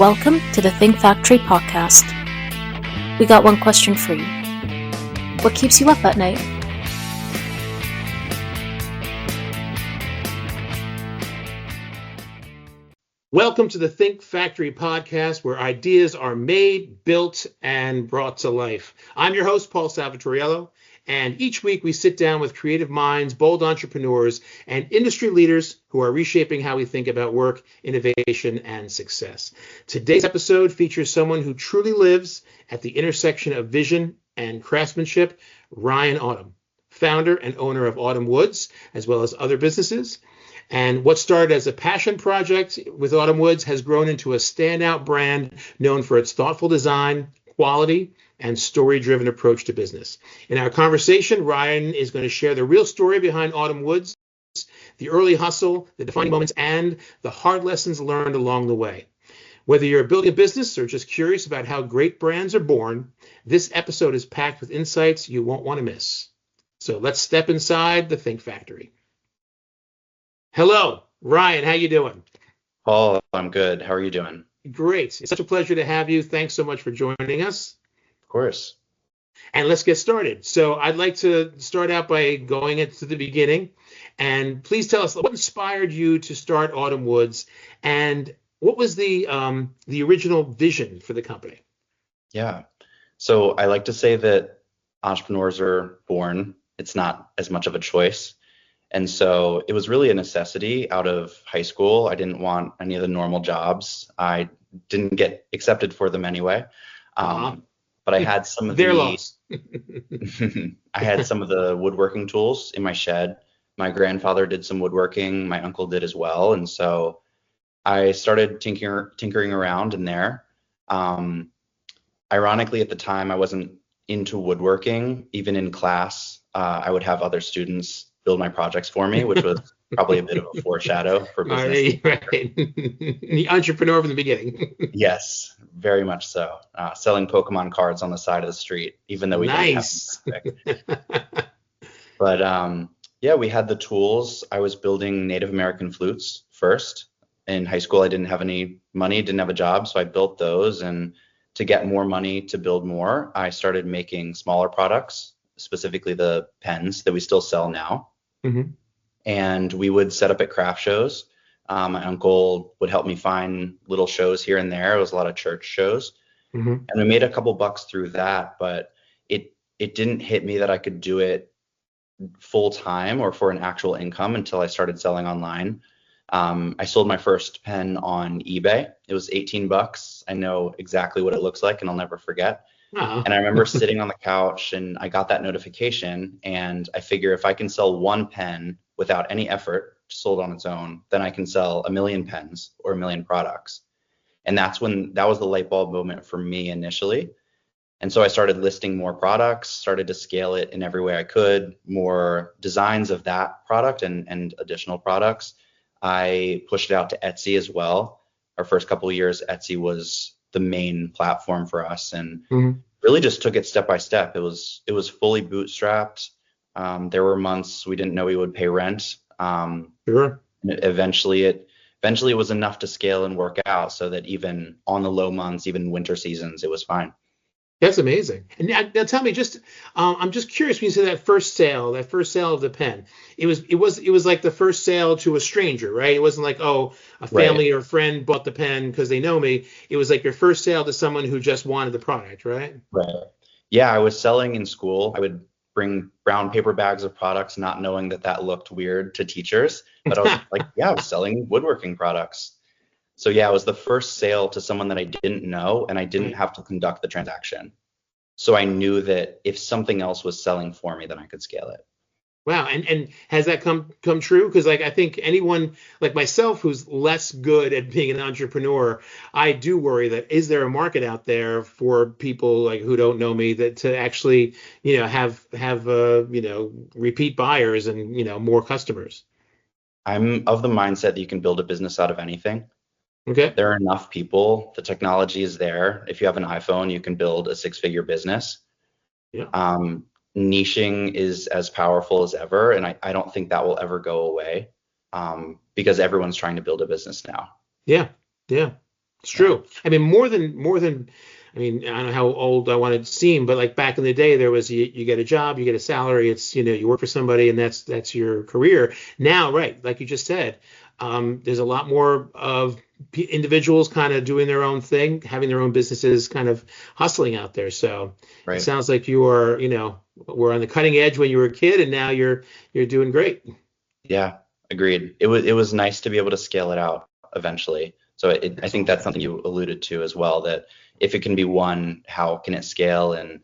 Welcome to the Think Factory podcast. We got one question for you. What keeps you up at night? Welcome to the Think Factory podcast, where ideas are made, built, and brought to life. I'm your host, Paul Salvatoriello, and each week we sit down with creative minds, bold entrepreneurs, and industry leaders who are reshaping how we think about work, innovation, and success. Today's episode features someone who truly lives at the intersection of vision and craftsmanship, Ryan Autumn, founder and owner of Autumn Woods, as well as other businesses. And what started as a passion project with Autumn Woods has grown into a standout brand known for its thoughtful design, quality, and story-driven approach to business. In our conversation, Ryan is going to share the real story behind Autumn Woods, the early hustle, the defining moments, and the hard lessons learned along the way. Whether you're building a business or just curious about how great brands are born, this episode is packed with insights you won't want to miss. So let's step inside the Think Factory. Hello, Ryan. How you doing? Paul, I'm good. How are you doing? Great. It's such a pleasure to have you. Thanks so much for joining us. Of course. And let's get started. So I'd like to start out by going into the beginning. And please tell us what inspired you to start Autumn Woods, and what was the original vision for the company? Yeah. So I like to say that entrepreneurs are born. It's not as much of a choice. And so it was really a necessity out of high school. I didn't want any of the normal jobs. I didn't get accepted for them anyway. But I had some of Their loss. I had some of the woodworking tools in my shed. My grandfather did some woodworking. My uncle did as well. And so I started tinkering around in there. Ironically, at the time, I wasn't into woodworking. Even in class, I would have other students build my projects for me, which was probably a bit of a foreshadow for business. Right. The entrepreneur from the beginning. Yes, very much so. Selling Pokemon cards on the side of the street, even though we Nice. didn't have them. But yeah, we had the tools. I was building Native American flutes first. In high school, I didn't have any money, didn't have a job, so I built those. And to get more money to build more, I started making smaller products, specifically the pens that we still sell now. Mm-hmm. And we would set up at craft shows. My uncle would help me find little shows here and there. It was a lot of church shows. Mm-hmm. And we made a couple bucks through that, but it didn't hit me that I could do it full time or for an actual income until I started selling online. I sold my first pen on eBay. It was $18. I know exactly what it looks like, and I'll never forget. Uh-huh. And I remember sitting on the couch and I got that notification, and I figure if I can sell one pen without any effort, sold on its own, then I can sell 1 million pens or 1 million products. And that was the light bulb moment for me initially. And so I started listing more products, started to scale it in every way I could, more designs of that product and additional products. I pushed it out to Etsy as well. Our first couple of years, Etsy was the main platform for us, and really just took it step by step. It was fully bootstrapped. There were months we didn't know we would pay rent. Sure. Eventually it was enough to scale and work out so that even on the low months, even winter seasons, it was fine. That's amazing. And now tell me, I'm just curious, when you say that first sale of the pen, it was like the first sale to a stranger, right? It wasn't like, oh, a family or a friend bought the pen because they know me. It was like your first sale to someone who just wanted the product, right? Right. Yeah, I was selling in school. I would bring brown paper bags of products, not knowing that looked weird to teachers. But I was like, yeah, I was selling woodworking products. So yeah, it was the first sale to someone that I didn't know, and I didn't have to conduct the transaction. So I knew that if something else was selling for me, then I could scale it. Wow. And has that come true? Because I think anyone like myself who's less good at being an entrepreneur, I do worry that is there a market out there for people like who don't know me that to actually, have repeat buyers and, more customers. I'm of the mindset that you can build a business out of anything. Okay. There are enough people. The technology is there. If you have an iPhone, you can build a 6-figure business. Yeah. Niching is as powerful as ever, and I don't think that will ever go away, because everyone's trying to build a business now. Yeah. It's Yeah. true. I mean, more than. I mean, I don't know how old I want to seem, but like back in the day, there was you get a job, you get a salary. It's you work for somebody, and that's your career. Now, right, like you just said, there's a lot more of individuals kind of doing their own thing, having their own businesses, kind of hustling out there. So it Right. sounds like you are, were on the cutting edge when you were a kid, and now you're doing great. Yeah, agreed. It was nice to be able to scale it out eventually. So I think that's something you alluded to as well, that if it can be one, how can it scale? And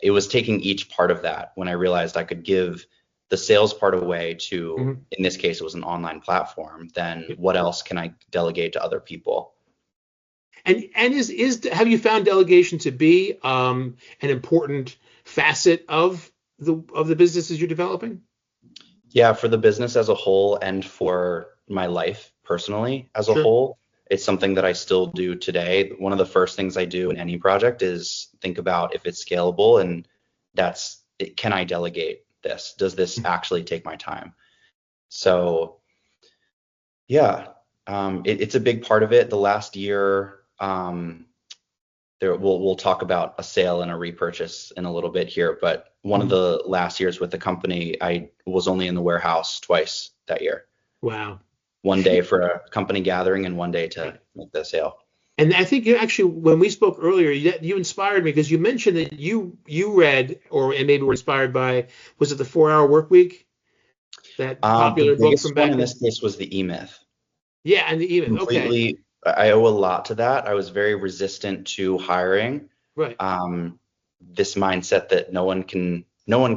it was taking each part of that when I realized I could give the sales part away to, Mhm. in this case, it was an online platform, then what else can I delegate to other people? And is have you found delegation to be an important facet of the businesses you're developing? Yeah, for the business as a whole and for my life personally as a Sure. whole, it's something that I still do today. One of the first things I do in any project is think about if it's scalable, and can I delegate this? Does this actually take my time? So yeah, it's a big part of it. The last year, we'll talk about a sale and a repurchase in a little bit here, but one of Mhm. the last years with the company, I was only in the warehouse twice that year. Wow. One day for a company gathering and one day to Right. make the sale. And I think you actually, when we spoke earlier, you inspired me because you mentioned that you read and maybe were inspired by, was it the 4 Hour Work Week, that The popular book from biggest one back in in? this case was the E-Myth. Yeah, and the email. Okay. Completely, I owe a lot to that. I was very resistant to hiring. Right. Um, this mindset that no one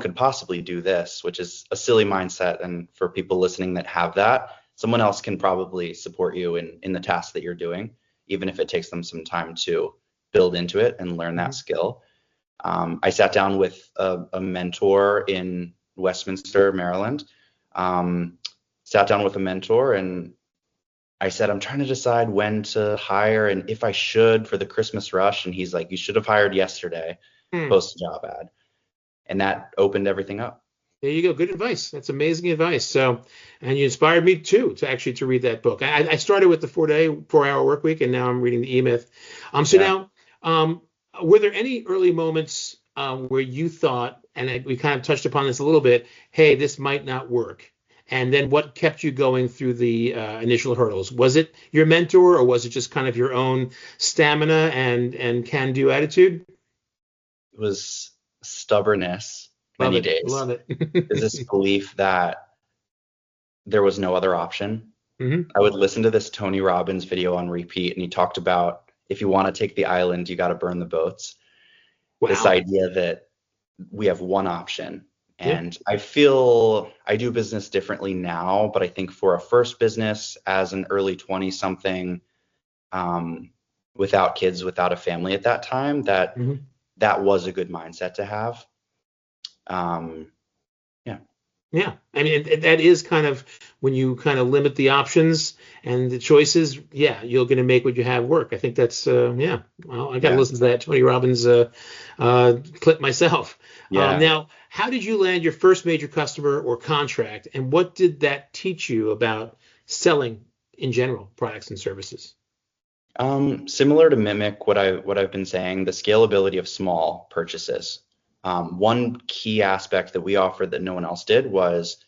could possibly do this, which is a silly mindset. And for people listening that have that, someone else can probably support you in the task that you're doing, even if it takes them some time to build into it and learn that Mhm. skill. I sat down with a mentor in Westminster, Maryland. Um, Sat down with a mentor and I said, I'm trying to decide when to hire and if I should for the Christmas rush. And he's like, you should have hired yesterday, Hmm. post a job ad. And that opened everything up. There you go. Good advice. That's amazing advice. So, and you inspired me too to read that book. I started with the 4 Hour Work Week, and now I'm reading the E-Myth. So Yeah. now, were there any early moments where you thought, and we kind of touched upon this a little bit, hey, this might not work? And then what kept you going through the initial hurdles? Was it your mentor, or was it just kind of your own stamina and can-do attitude? It was stubbornness Love many it. days. Love There's this it. belief that there was no other option. Hmm. I would listen to this Tony Robbins video on repeat, and he talked about if you want to take the island, you got to burn the boats. This Wow. idea that we have one option. Yeah. And I feel I do business differently now, but I think for a first business as an early 20 something, without kids, without a family at that time, Mhm. that was a good mindset to have. Um, yeah, Yeah, I mean that is kind of when you kind of limit the options and the choices. Yeah, you're going to make what you have work. I think that's yeah. Well, I got to yeah, listen to that Tony Robbins clip myself. yeah. Now, how did you land your first major customer or contract, and what did that teach you about selling in general, products and services? Similar to mimic what I've been saying, the scalability of small purchases. One key aspect that we offered that no one else did was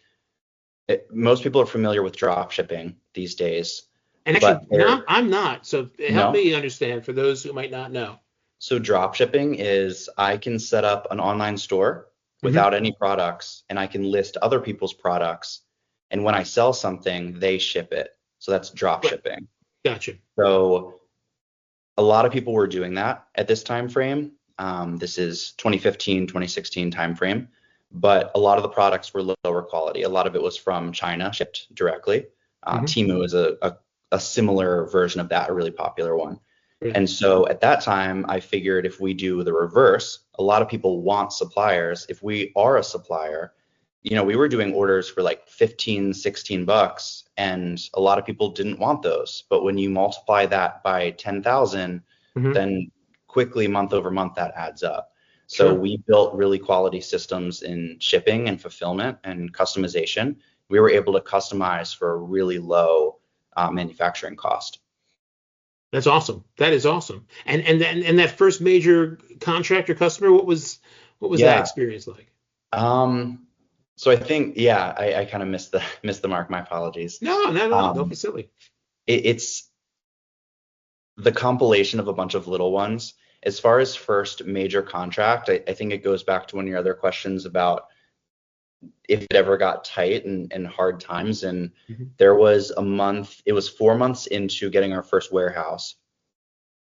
most people are familiar with drop shipping these days, And but actually, no, I'm not. So help no. me understand for those who might not know. So drop shipping is I can set up an online store Hmm. without any products and I can list other people's products. And when I sell something, they ship it. So that's drop Right. shipping. Gotcha. So a lot of people were doing that at this time frame. This is 2015, 2016 time frame. But a lot of the products were lower quality. A lot of it was from China, shipped directly. Hmm. Temu is a similar version of that, a really popular one. Right. And so at that time, I figured if we do the reverse, a lot of people want suppliers. If we are a supplier, we were doing orders for like 15, 16 bucks, and a lot of people didn't want those. But when you multiply that by 10,000, Hmm. then quickly month over month that adds up. So Sure. we built really quality systems in shipping and fulfillment and customization. We were able to customize for a really low manufacturing cost. That's awesome. That is awesome. And that first major contract or customer, what was that Yeah. experience like? So I think, yeah, I kind of missed the mark. My apologies. No, no, no, don't be Um, silly. it's the compilation of a bunch of little ones. As far as first major contract, I think it goes back to one of your other questions about if it ever got tight and hard times. And Mhm. there was it was 4 months into getting our first warehouse.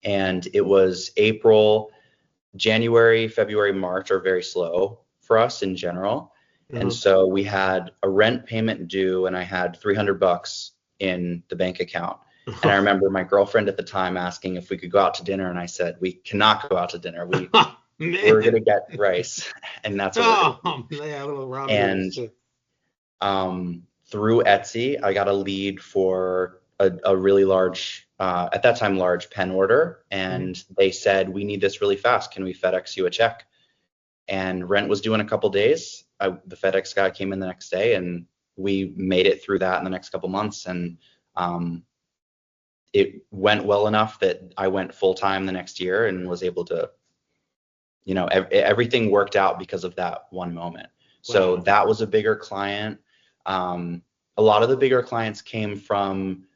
And it was April, January, February, March are very slow for us in general. And Uh-huh. so we had a rent payment due and I had $300 in the bank account. And I remember my girlfriend at the time asking if we could go out to dinner. And I said, we cannot go out to dinner. We're going to Man. get rice and that's what we're going to do. Oh, yeah, a little Robin Hood. And through Etsy, I got a lead for a really large, at that time, large pen order. And they said, we need this really fast. Can we FedEx you a check? And rent was due in a couple days. The FedEx guy came in the next day and we made it through that in the next couple months. And it went well enough that I went full time the next year and was able to, everything worked out because of that one moment. So Wow. that was a bigger client. A lot of the bigger clients came from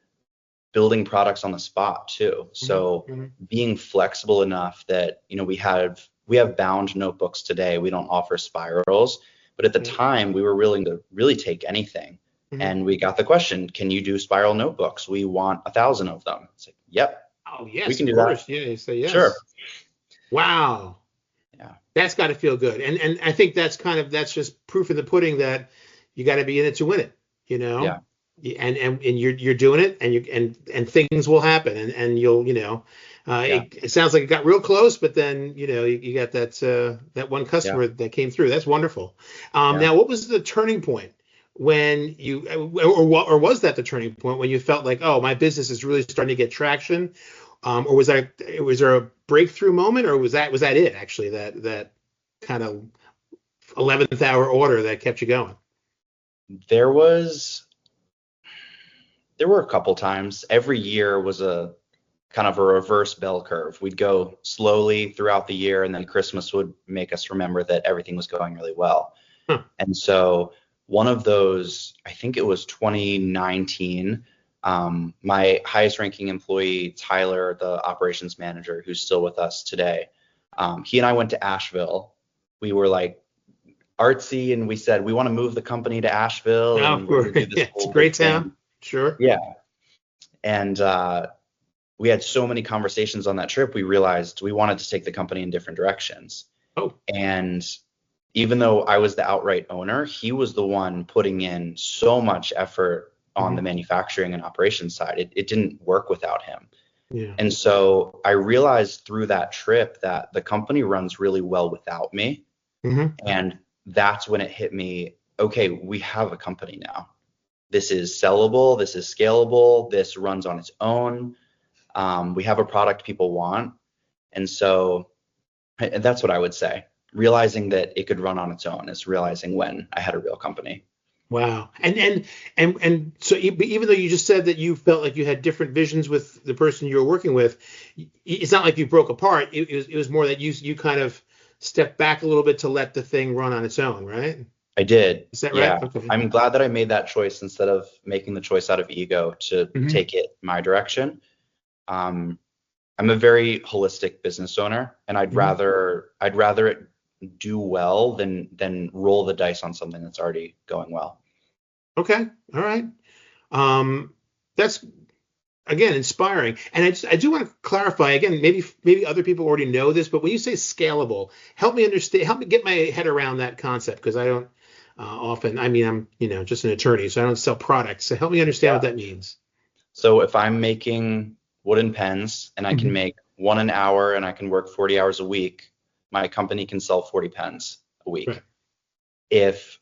building products on the spot too. So being flexible enough that, we have bound notebooks today. We don't offer spirals, but at the time we were willing to really take anything. And we got the question, can you do spiral notebooks? We want 1,000 of them. It's like, yep, Oh, we yes, can of do course. that. Yeah, you say yes. Sure. Wow. Yeah. That's got to feel good. And I think that's just proof in the pudding that you got to be in it to win it, Yeah. And you're doing it and things will happen and you'll, it sounds like it got real close, but then, you got that one customer that came through. That's wonderful. Now, what was the turning point when or was that the turning point when you felt like, oh, my business is really starting to get traction? Or was there a breakthrough moment, or was that it actually, that kind of 11th hour order that kept you going? There were a couple times. Every year was a kind of a reverse bell curve. We'd go slowly throughout the year, and then Christmas would make us remember that everything was going really well. Huh. And so one of those, I think it was 2019, my highest ranking employee, Tyler, the operations manager, who's still with us today, he and I went to Asheville. We were like artsy and we said, we want to move the company to Asheville Oh, and of we're course. going to do this Yeah, it's a whole great big town. thing. Sure. Yeah. And we had so many conversations on that trip, we realized we wanted to take the company in different directions. Oh. And even though I was the outright owner, he was the one putting in so much effort on the manufacturing and operations side. It didn't work without him. Yeah. And so I realized through that trip that the company runs really well without me. And that's when it hit me, okay, we have a company now. This is sellable, this is scalable, this runs on its own. We have a product people want. And so that's what I would say. Realizing that it could run on its own is realizing when I had a real company. Wow. And so even though you just said that you felt like you had different visions with the person you were working with, it's not like you broke apart. It was more that you kind of stepped back a little bit to let the thing run on its own, right? I did. Is that Yeah. right? Okay. I'm glad that I made that choice instead of making the choice out of ego to take it my direction. I'm a very holistic business owner, and I'd rather it do well than roll the dice on something that's already going well. Okay. All right. That's again inspiring. And I do want to clarify again, maybe other people already know this, but when you say scalable, help me get my head around that concept, because I don't often, I mean, I'm just an attorney, so I don't sell products. So help me understand what that means. So if I'm making wooden pens and I can make one an hour and I can work 40 hours a week, my company can sell 40 pens a week. Right. If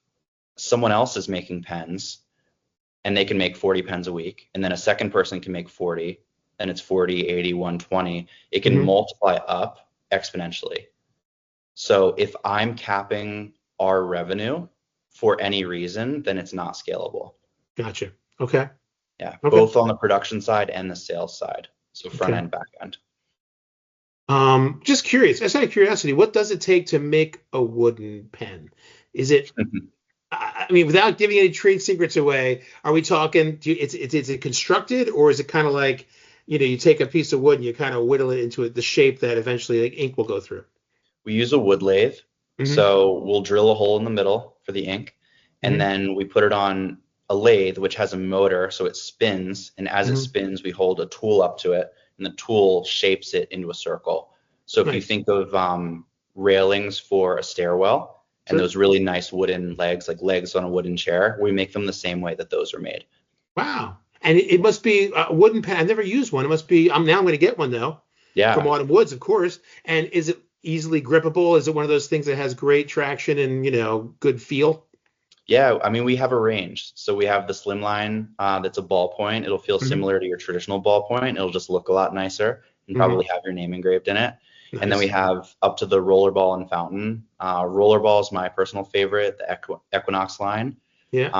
someone else is making pens and they can make 40 pens a week, and then a second person can make 40, then it's 40, 80, 120, it can multiply up exponentially. So if I'm capping our revenue for any reason, then it's not scalable. Gotcha. Okay. Yeah, Okay. both on the production side and the sales side. So front end, back end. Just curious, just out of curiosity, what does it take to make a wooden pen? Is it, I mean, without giving any trade secrets away, are we talking, is it constructed, or is it kind of like, you take a piece of wood and you kind of whittle it into the shape that eventually like ink will go through? We use a wood lathe. So we'll drill a hole in the middle for the ink, and then we put it on a lathe, which has a motor, so it spins. And as it spins, we hold a tool up to it, and the tool shapes it into a circle. So if you think of railings for a stairwell and those really nice wooden legs, like legs on a wooden chair, we make them the same way that those are made. Wow. And it must be a wooden pen. I've never used one. It must be, now I'm going to get one though. Yeah. From Autumn Woods, of course. And is it easily grippable? Is it one of those things that has great traction and, good feel? Yeah, I mean, we have a range. So we have the slimline that's a ballpoint. It'll feel similar to your traditional ballpoint. It'll just look a lot nicer and probably have your name engraved in it. Nice. And then we have up to the rollerball and fountain. Rollerball is my personal favorite, the Equinox line. Yeah.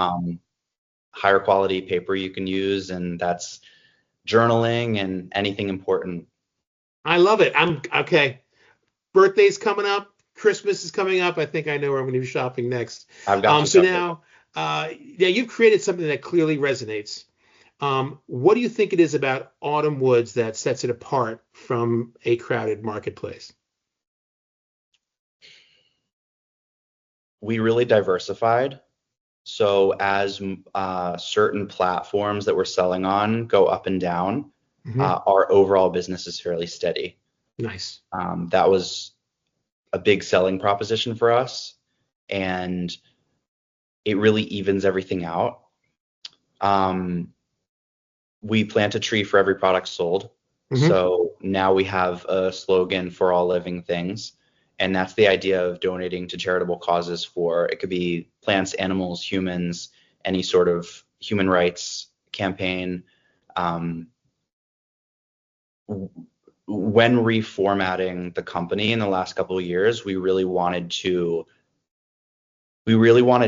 Higher quality paper you can use, and that's journaling and anything important. I love it. Okay. Birthday's coming up. Christmas is coming up. I think I know where I'm going to be shopping next. I've got you. So now, you've created something that clearly resonates. What do you think it is about Autumn Woods that sets it apart from a crowded marketplace? We really diversified. So as certain platforms that we're selling on go up and down, our overall business is fairly steady. Nice. That was a big selling proposition for us, and it really evens everything out. We plant a tree for every product sold. So now we have a slogan for all living things. And that's the idea of donating to charitable causes it could be plants, animals, humans, any sort of human rights campaign. When reformatting the company in the last couple of years, we really wanted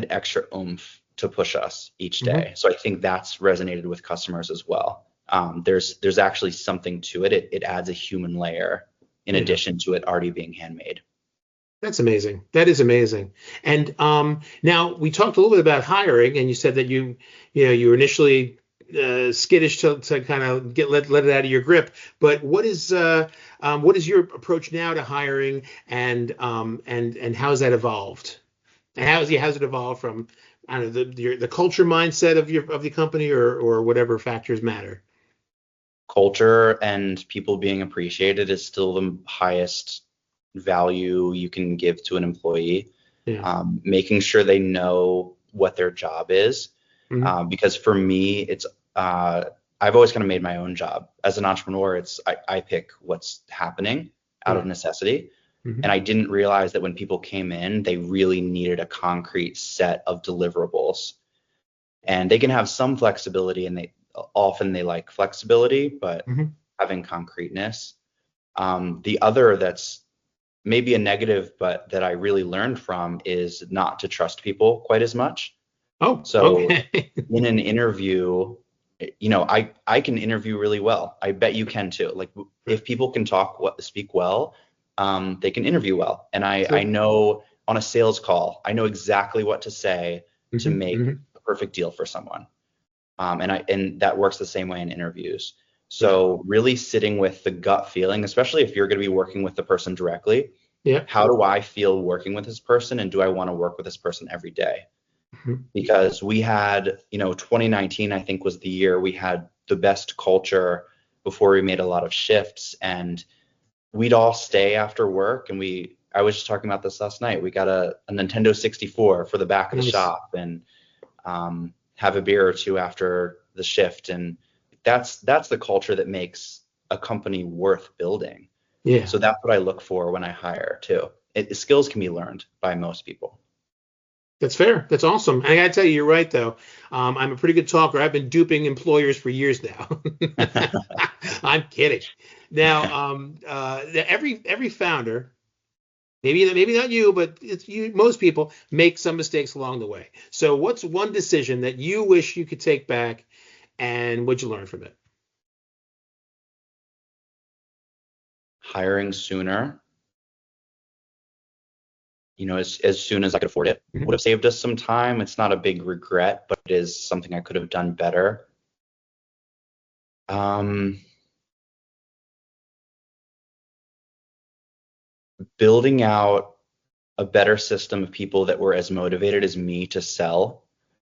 extra oomph to push us each day. So I think that's resonated with customers as well. There's actually something to it. It adds a human layer in addition to it already being handmade. That's amazing. That is amazing. And now we talked a little bit about hiring, and you said that you were initially skittish to kind of let it out of your grip. But what is your approach now to hiring, and how's that evolved? And how's it evolved from, I don't know, the culture mindset of the company or whatever factors matter? Culture and people being appreciated is still the highest value you can give to an employee. Making sure they know what their job is, because for me, it's I've always kind of made my own job as an entrepreneur. I pick what's happening out of necessity, and I didn't realize that when people came in, they really needed a concrete set of deliverables, and they can have some flexibility, and they like flexibility, but having concreteness. The other that's maybe a negative, but that I really learned from is not to trust people quite as much. Oh, so okay. In an interview, I can interview really well. I bet you can too. Like if people can speak well, they can interview well. And I know on a sales call, I know exactly what to say to make a perfect deal for someone. And that works the same way in interviews. So really sitting with the gut feeling, especially if you're going to be working with the person directly. How do I feel working with this person, and do I want to work with this person every day? Because we had, 2019, I think, was the year we had the best culture before we made a lot of shifts, and we'd all stay after work. And I was just talking about this last night. We got a Nintendo 64 for the back of the shop, and have a beer or two after the shift. And that's the culture that makes a company worth building. So that's what I look for when I hire too. Skills can be learned by most people. That's fair. That's awesome. And I gotta tell you, you're right though. I'm a pretty good talker. I've been duping employers for years now. I'm kidding. Now, every founder, maybe not you, but most people make some mistakes along the way. So what's one decision that you wish you could take back, and what'd you learn from it? hiring sooner, as soon as I could afford it, would have saved us some time. It's not a big regret, but it is something I could have done better. Building out a better system of people that were as motivated as me to sell.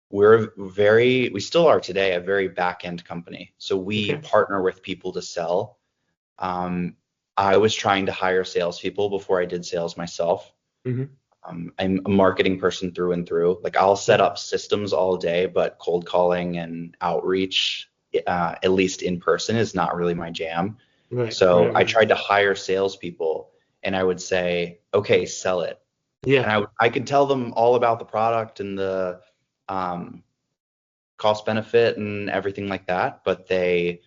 We still are today, a very back-end company. So we partner with people to sell. I was trying to hire salespeople before I did sales myself. I'm a marketing person through and through. Like, I'll set up systems all day, but cold calling and outreach, at least in person, is not really my jam. I tried to hire salespeople, and I would say, okay, sell it. And I could tell them all about the product and the cost benefit and everything like that, but we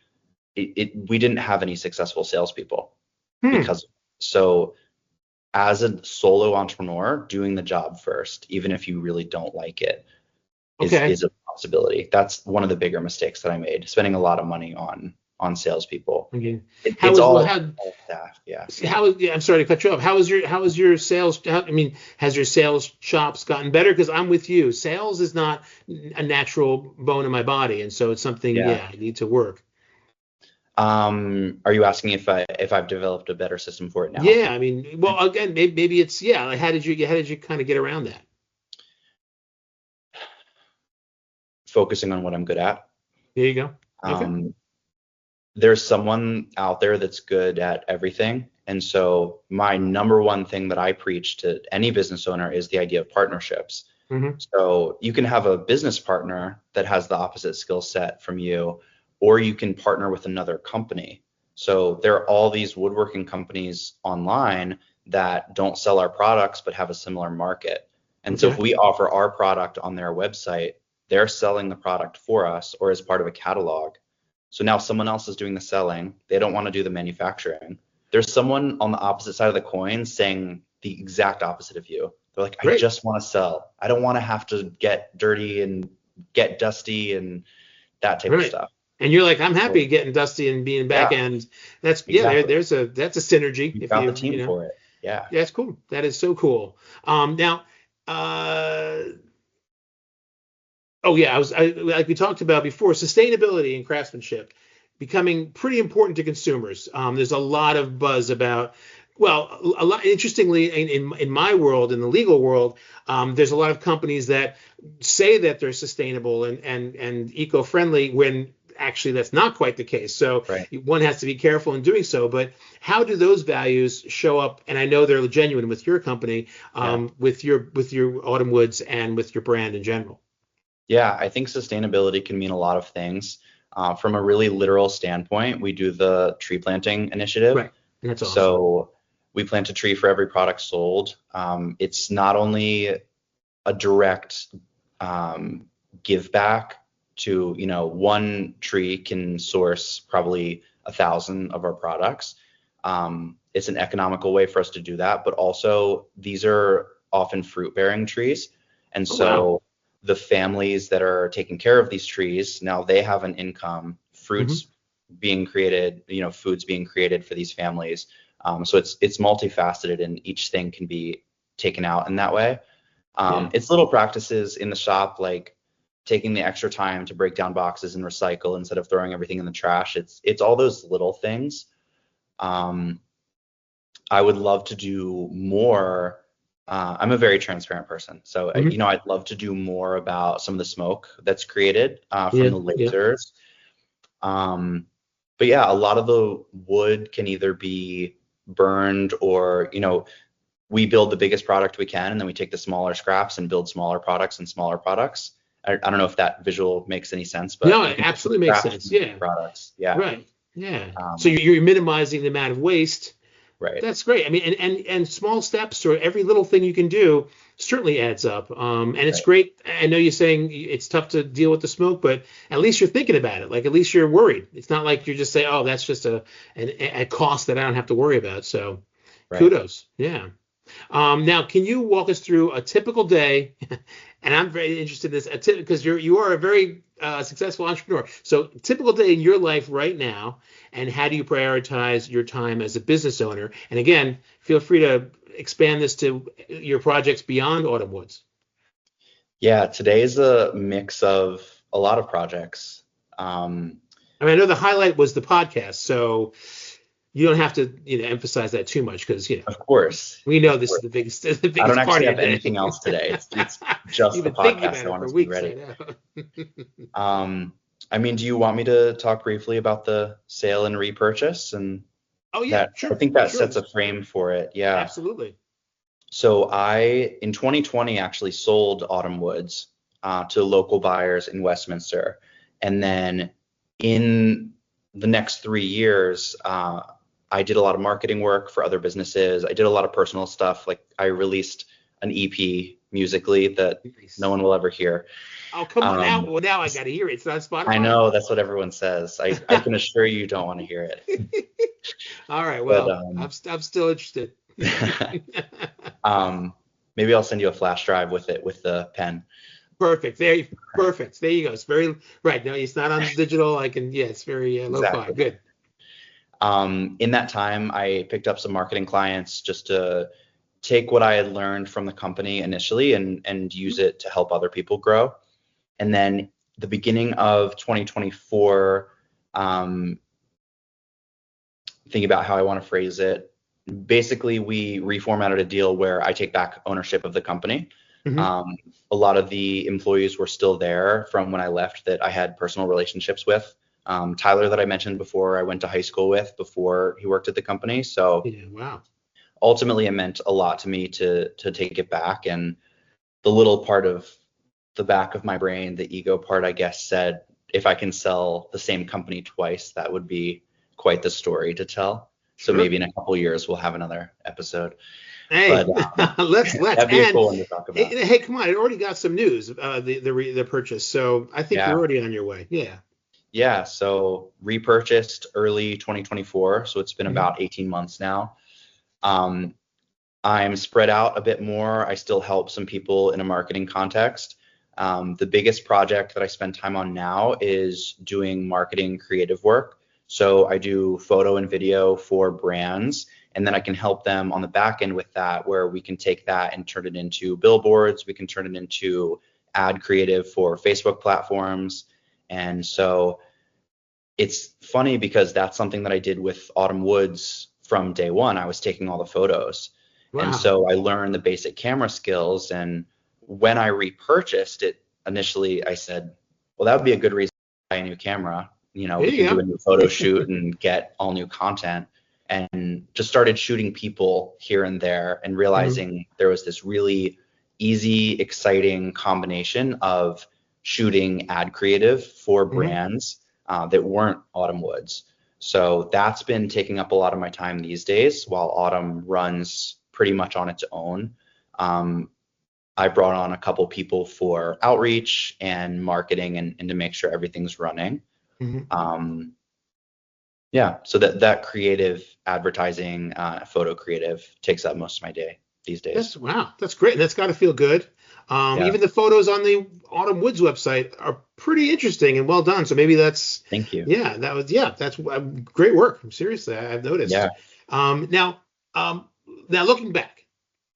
didn't have any successful salespeople because as a solo entrepreneur, doing the job first, even if you really don't like it, is a possibility. That's one of the bigger mistakes that I made, spending a lot of money on salespeople. I'm sorry to cut you off. How is your sales? Has your sales chops gotten better? Because I'm with you. Sales is not a natural bone in my body, and so it's something I need to work. Are you asking if I've developed a better system for it now? Yeah, well, again, maybe it's Like, how did you kind of get around that? Focusing on what I'm good at. There you go. Okay. There's someone out there that's good at everything. And so my number one thing that I preach to any business owner is the idea of partnerships. So you can have a business partner that has the opposite skill set from you, or you can partner with another company. So there are all these woodworking companies online that don't sell our products but have a similar market. And so if we offer our product on their website, they're selling the product for us or as part of a catalog. So now someone else is doing the selling. They don't want to do the manufacturing. There's someone on the opposite side of the coin saying the exact opposite of you. They're like, I just want to sell. I don't want to have to get dirty and get dusty and that type of stuff. And you're like, I'm happy getting dusty and being back end. That's that's a synergy. You got the team for it. Yeah. That's cool. That is so cool. Now, like we talked about before, sustainability and craftsmanship becoming pretty important to consumers. There's a lot of buzz about, interestingly, in my world, in the legal world, there's a lot of companies that say that they're sustainable and eco-friendly when actually that's not quite the case. So one has to be careful in doing so. But how do those values show up? And I know they're genuine with your company, with your Autumn Woods and with your brand in general. Yeah, I think sustainability can mean a lot of things. From a really literal standpoint, we do the tree planting initiative. Right. That's awesome. So we plant a tree for every product sold. It's not only a direct give back to, one tree can source probably 1,000 of our products. It's an economical way for us to do that, but also these are often fruit bearing trees. And the families that are taking care of these trees, now they have an income, fruits being created, foods being created for these families. So it's multifaceted and each thing can be taken out in that way. It's little practices in the shop, like taking the extra time to break down boxes and recycle instead of throwing everything in the trash. It's all those little things. I would love to do more. I'm a very transparent person. So, I'd love to do more about some of the smoke that's created from the lasers. But a lot of the wood can either be burned or, we build the biggest product we can and then we take the smaller scraps and build smaller products and smaller products. I don't know if that visual makes any sense, but no, it absolutely makes sense. Yeah. Products. Yeah. Right. Yeah. So you're minimizing the amount of waste. Right. That's great. And small steps or every little thing you can do certainly adds up. And it's great. I know you're saying it's tough to deal with the smoke, but at least you're thinking about it. Like, at least you're worried. It's not like you're just saying, oh, that's just a cost that I don't have to worry about. So kudos. Yeah. Now, can you walk us through a typical day? And I'm very interested in this because you are a very successful entrepreneur. So, typical day in your life right now, and how do you prioritize your time as a business owner? And again, feel free to expand this to your projects beyond Autumn Woods. Yeah, today is a mix of a lot of projects. I mean, I know the highlight was the podcast, so you don't have to, emphasize that too much because, Of course, we know of this is course. the biggest, I don't part actually of have your anything day. else today. It's just You've the been thinking podcast. about I it want for us to be weeks, ready. I know. I mean, do you want me to talk briefly about the sale and repurchase? And Oh yeah, that, I sure, think that sure. sets a frame for it. Yeah. Absolutely. So in 2020, actually sold Autumn Woods to local buyers in Westminster. And then in the next 3 years, I did a lot of marketing work for other businesses. I did a lot of personal stuff. Like I released an EP musically that Nice. no one will ever hear. Oh, come on now. Well, now I got to hear it. It's on Spotify. I know that's what everyone says. I can assure you don't want to hear it. All right. Well, But, I'm still interested. Maybe I'll send you a flash drive with it with the pen. Perfect. Perfect. There you go. It's very right. No, it's not on digital. It's very lo-fi. Exactly. Good. In that time, I picked up some marketing clients just to take what I had learned from the company initially and use it to help other people grow. And then the beginning of 2024, thinking about how I want to phrase it, basically we reformatted a deal where I take back ownership of the company. Mm-hmm. A lot of the employees were still there from when I left that I had personal relationships with. Tyler, that I mentioned before, I went to high school with before he worked at the company. So Yeah, wow. ultimately, it meant a lot to me to take it back. And the little part of the back of my brain, the ego part, I guess, said if I can sell the same company twice, that would be quite the story to tell. So Sure. maybe in a couple of years we'll have another episode. Hey, But let's that'd be a cool one to talk about. Hey, come on! It already got some news. The purchase. So I think you're already on your way. Yeah. Yeah. So repurchased early 2024. So it's been about 18 months now. I'm spread out a bit more. I still help some people in a marketing context. The biggest project that I spend time on now is doing marketing creative work. So I do photo and video for brands, and then I can help them on the back end with that, where we can take that and turn it into billboards. We can turn it into ad creative for Facebook platforms. And so it's funny because that's something that I did with Autumn Woods from day one. I was taking all the photos. Wow. And so I learned the basic camera skills. And when I repurchased it, initially I said, well, that would be a good reason to buy a new camera. We can do a new photo shoot and get all new content. And just started shooting people here and there and realizing there was this really easy, exciting combination of shooting ad creative for brands that weren't Autumn Woods. So that's been taking up a lot of my time these days while Autumn runs pretty much on its own. I brought on a couple people for outreach and marketing and to make sure everything's running. So that creative advertising, photo creative takes up most of my day these days. That's great. And that's got to feel good. Even the photos on the Autumn Woods website are pretty interesting and well done. So maybe that's. Thank you. Yeah, that's great work. Seriously, I've noticed. Yeah. Now looking back,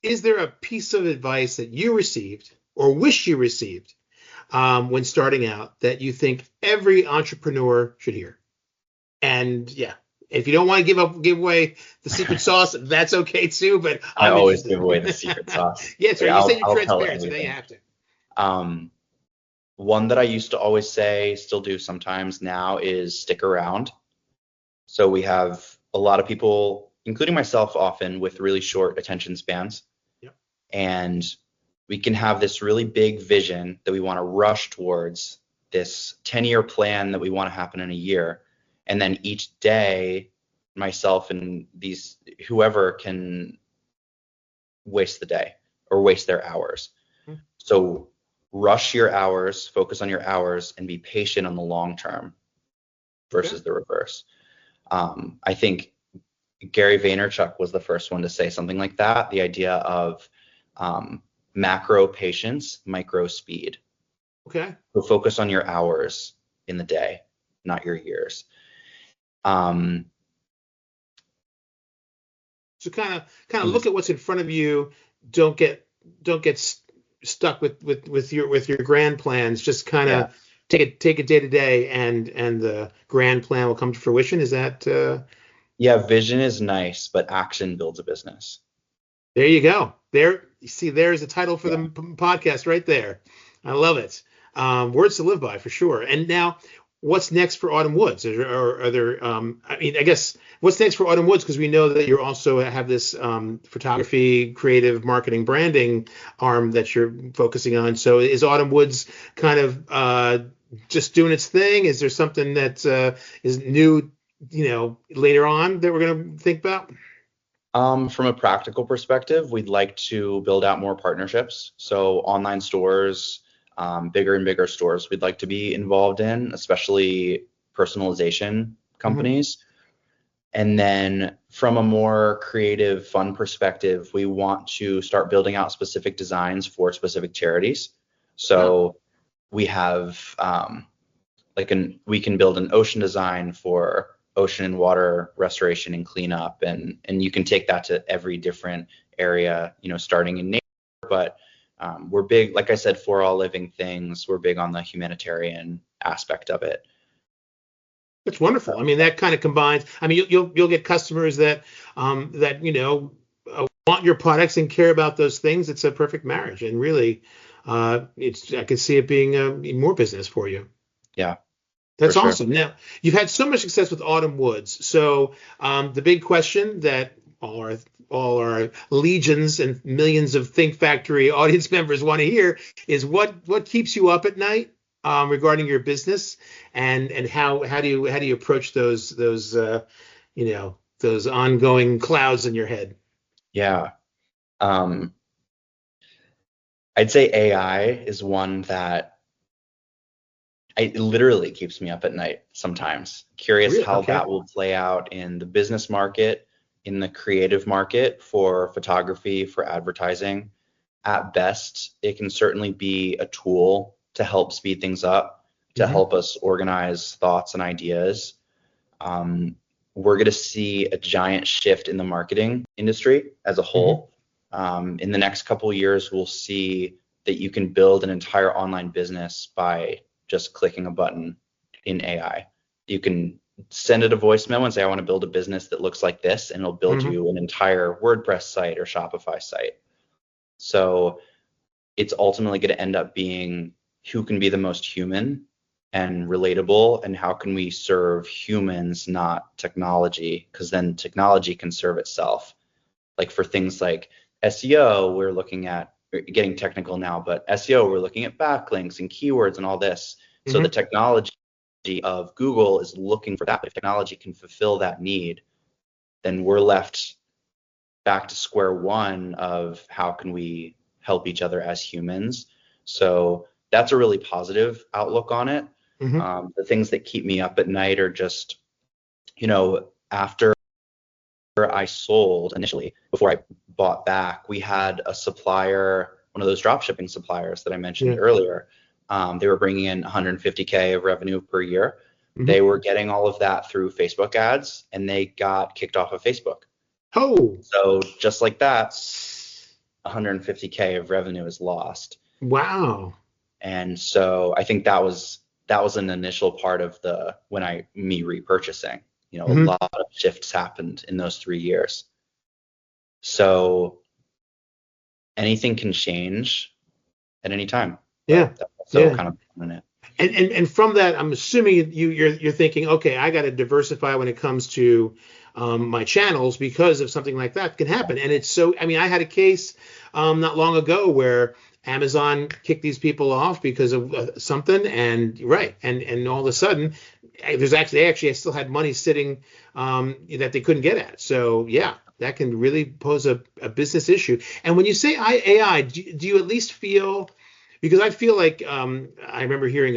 is there a piece of advice that you received or wish you received when starting out that you think every entrepreneur should hear? And if you don't want to give away the secret sauce, that's okay too. But I always give away the secret sauce. You said you're transparent, so now you have to. One that I used to always say, still do sometimes now, is stick around. So we have a lot of people, including myself often, with really short attention spans. Yep. And we can have this really big vision that we want to rush towards, this 10-year plan that we want to happen in a year. And then each day, myself and whoever can waste the day or waste their hours. So rush your hours, focus on your hours, and be patient on the long term versus the reverse. I think Gary Vaynerchuk was the first one to say something like that. The idea of macro patience, micro speed. Okay. So focus on your hours in the day, not your years. So kind of look at what's in front of you. Don't get stuck with your grand plans. Just kind Yeah. of take it day to day, and the grand plan will come to fruition. Is that Yeah, vision is nice, but action builds a business. there you go. There you see, there's a title for Yeah. the podcast right there. I love it. Words to live by for sure. And now, what's next for Autumn Woods? Are there? I mean, I guess what's next for Autumn Woods? Because we know that you also have this photography, creative, marketing, branding arm that you're focusing on. So is Autumn Woods kind of just doing its thing? Is there something that is new, later on that we're going to think about? From a practical perspective, we'd like to build out more partnerships. So online stores, bigger and bigger stores we'd like to be involved in, especially personalization companies. And then from a more creative, fun perspective, we want to start building out specific designs for specific charities. So we have we can build an ocean design for ocean and water restoration and cleanup, and you can take that to every different area, starting in nature. But we're big, like I said, for all living things. We're big on the humanitarian aspect of it. That's wonderful. I mean, that kind of combines. I mean, you'll get customers that want your products and care about those things. It's a perfect marriage, and really, I could see it being more business for you. Yeah. That's for sure. awesome. Now, you've had so much success with Autumn Woods. So the big question that all our legions and millions of Think Factory audience members want to hear is what keeps you up at night regarding your business, and how do you approach those ongoing clouds in your head? Yeah. I'd say AI is one that it literally keeps me up at night sometimes. Curious Really? how Okay. that will play out in the business market, in the creative market for photography, for advertising. At best, it can certainly be a tool to help speed things up, to help us organize thoughts and ideas. We're going to see a giant shift in the marketing industry as a whole. In the next couple of years, we'll see that you can build an entire online business by just clicking a button in AI. You can send it a voice memo and say, I want to build a business that looks like this, and it'll build you an entire WordPress site or Shopify site. So it's ultimately going to end up being who can be the most human and relatable, and how can we serve humans, not technology, because then technology can serve itself. Like for things like SEO, we're looking at getting technical now, but SEO, we're looking at backlinks and keywords and all this. So the technology of Google is looking for that. But if technology can fulfill that need, then we're left back to square one of how can we help each other as humans. So that's a really positive outlook on it. The things that keep me up at night are just, after I sold initially, before I bought back, we had a supplier, one of those drop shipping suppliers that I mentioned earlier. They were bringing in 150K of revenue per year. They were getting all of that through Facebook ads, and they got kicked off of Facebook. Oh, So just like that, 150K of revenue is lost. wow. And so I think that was an initial part of me repurchasing. A lot of shifts happened in those 3 years. So anything can change at any time. Yeah. So kind of in it. And from that, I'm assuming you're thinking, okay, I got to diversify when it comes to my channels, because of something like that can happen. And it's so, I mean, I had a case not long ago where Amazon kicked these people off because of something, and and all of a sudden, they actually still had money sitting that they couldn't get at. So yeah, that can really pose a business issue. And when you say AI, do you at least feel? Because I feel like I remember hearing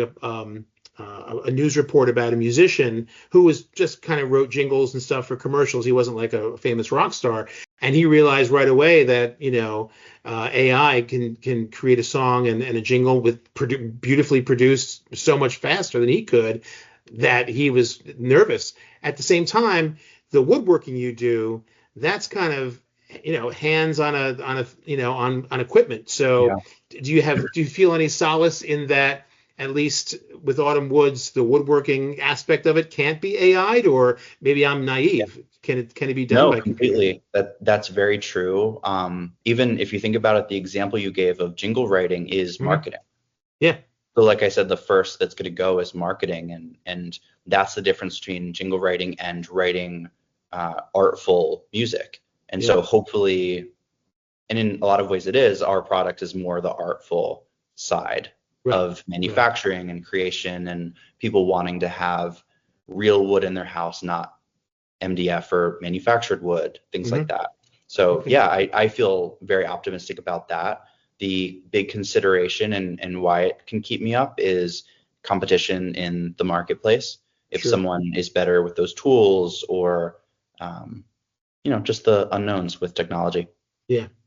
a news report about a musician who was just kind of wrote jingles and stuff for commercials. He wasn't like a famous rock star, and he realized right away that AI can create a song and a jingle with beautifully produced so much faster than he could, that he was nervous. At the same time, the woodworking you do, that's kind of hands on on equipment. So do you feel any solace in that? At least with Autumn Woods, the woodworking aspect of it can't be AI'd, or maybe I'm naive. Can it be done by completely. That's very true. Even if you think about it, the example you gave of jingle writing is marketing. Yeah. So like I said, the first that's going to go is marketing, and that's the difference between jingle writing and writing artful music. And so hopefully, and in a lot of ways it is, our product is more the artful side of manufacturing and creation, and people wanting to have real wood in their house, not MDF or manufactured wood, things like that. So I feel very optimistic about that. The big consideration and why it can keep me up is competition in the marketplace. If someone is better with those tools, or just the unknowns with technology.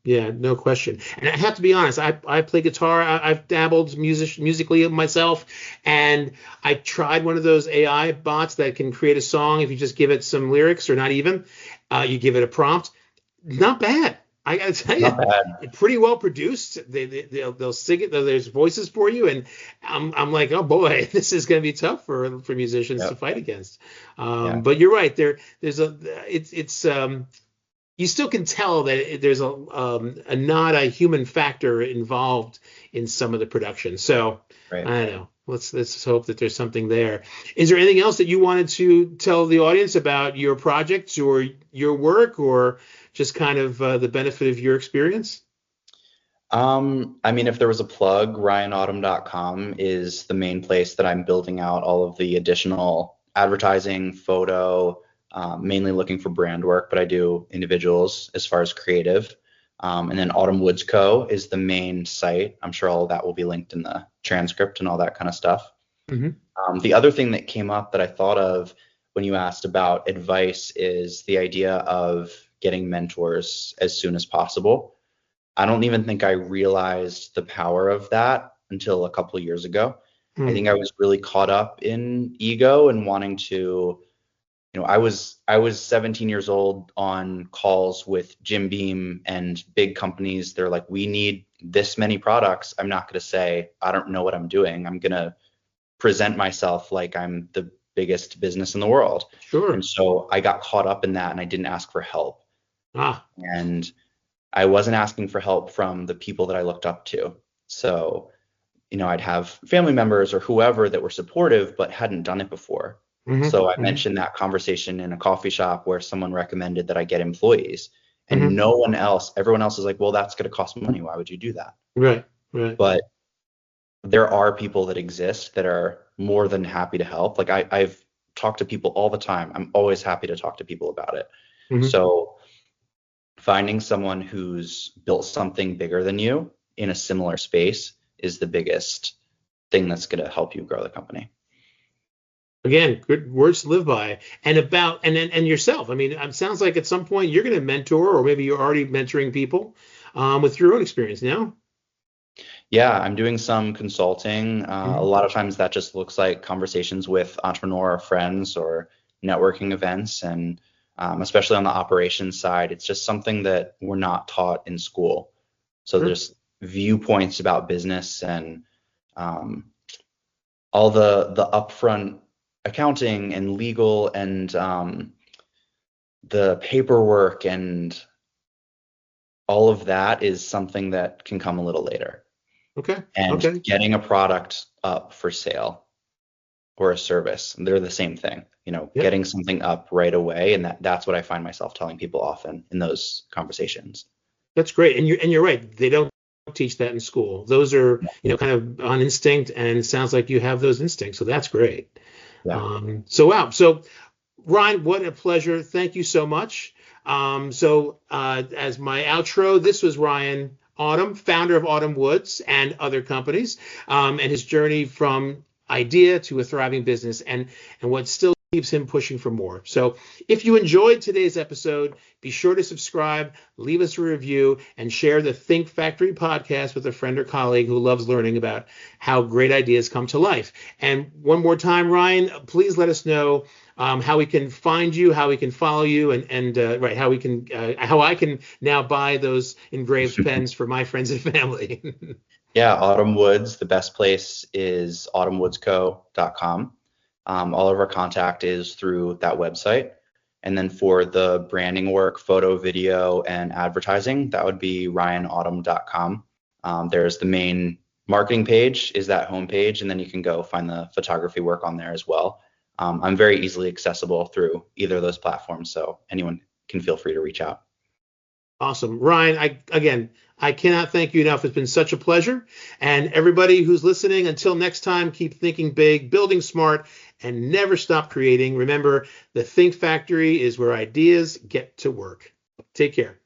Yeah, no question. And I have to be honest, I play guitar. I've dabbled musically myself, and I tried one of those AI bots that can create a song if you just give it some lyrics, or not even. You give it a prompt. Not bad. I gotta tell you, pretty well produced. They'll sing it. There's voices for you, and I'm like, oh boy, this is gonna be tough for musicians to fight against. But you're right. It's you still can tell that there's a not a human factor involved in some of the production. So I don't know. Let's hope that there's something there. Is there anything else that you wanted to tell the audience about your projects or your work, or just kind of the benefit of your experience? If there was a plug, ryanautumn.com is the main place that I'm building out all of the additional advertising, photo, mainly looking for brand work, but I do individuals as far as creative. And then Autumn Woods Co. is the main site. I'm sure all of that will be linked in the transcript and all that kind of stuff. The other thing that came up that I thought of when you asked about advice is the idea of getting mentors as soon as possible. I don't even think I realized the power of that until a couple of years ago. I think I was really caught up in ego and wanting to, I was 17 years old on calls with Jim Beam and big companies. They're like, we need this many products. I'm not going to say, I don't know what I'm doing. I'm going to present myself like I'm the biggest business in the world. Sure. And so I got caught up in that, and I didn't ask for help. And I wasn't asking for help from the people that I looked up to. So, I'd have family members or whoever that were supportive, but hadn't done it before. So I mentioned that conversation in a coffee shop where someone recommended that I get employees, and everyone else is like, well, that's going to cost money. Why would you do that? Right. But there are people that exist that are more than happy to help. Like I've talked to people all the time. I'm always happy to talk to people about it. So finding someone who's built something bigger than you in a similar space is the biggest thing that's going to help you grow the company. Again, good words to live by. And yourself. It sounds like at some point you're going to mentor, or maybe you're already mentoring people with your own experience now. Yeah, I'm doing some consulting. A lot of times that just looks like conversations with entrepreneur friends or networking events. And especially on the operations side, it's just something that we're not taught in school. So there's viewpoints about business and all the upfront accounting and legal and the paperwork and all of that is something that can come a little later. And getting a product up for sale or a service, they're the same thing. Getting something up right away, and that's what I find myself telling people often in those conversations. That's great, and you're right. They don't teach that in school. Those are kind of on instinct, and it sounds like you have those instincts, so that's great. So Ryan, what a pleasure. Thank you so much. As my outro, this was Ryan Autumn, founder of Autumn Woods and other companies, and his journey from idea to a thriving business, and what still keeps him pushing for more. So if you enjoyed today's episode, be sure to subscribe, leave us a review, and share the Think Factory podcast with a friend or colleague who loves learning about how great ideas come to life. And one more time, Ryan, please let us know how we can find you, how we can follow you, and how I can now buy those engraved pens for my friends and family. Yeah, Autumn Woods, the best place is autumnwoodsco.com. All of our contact is through that website. And then for the branding work, photo, video, and advertising, that would be ryanautumn.com. There's the main marketing page, is that homepage, and then you can go find the photography work on there as well. I'm very easily accessible through either of those platforms, so anyone can feel free to reach out. Awesome. Ryan, I cannot thank you enough. It's been such a pleasure. And everybody who's listening, until next time, keep thinking big, building smart, and never stop creating. Remember, the Think Factory is where ideas get to work. Take care.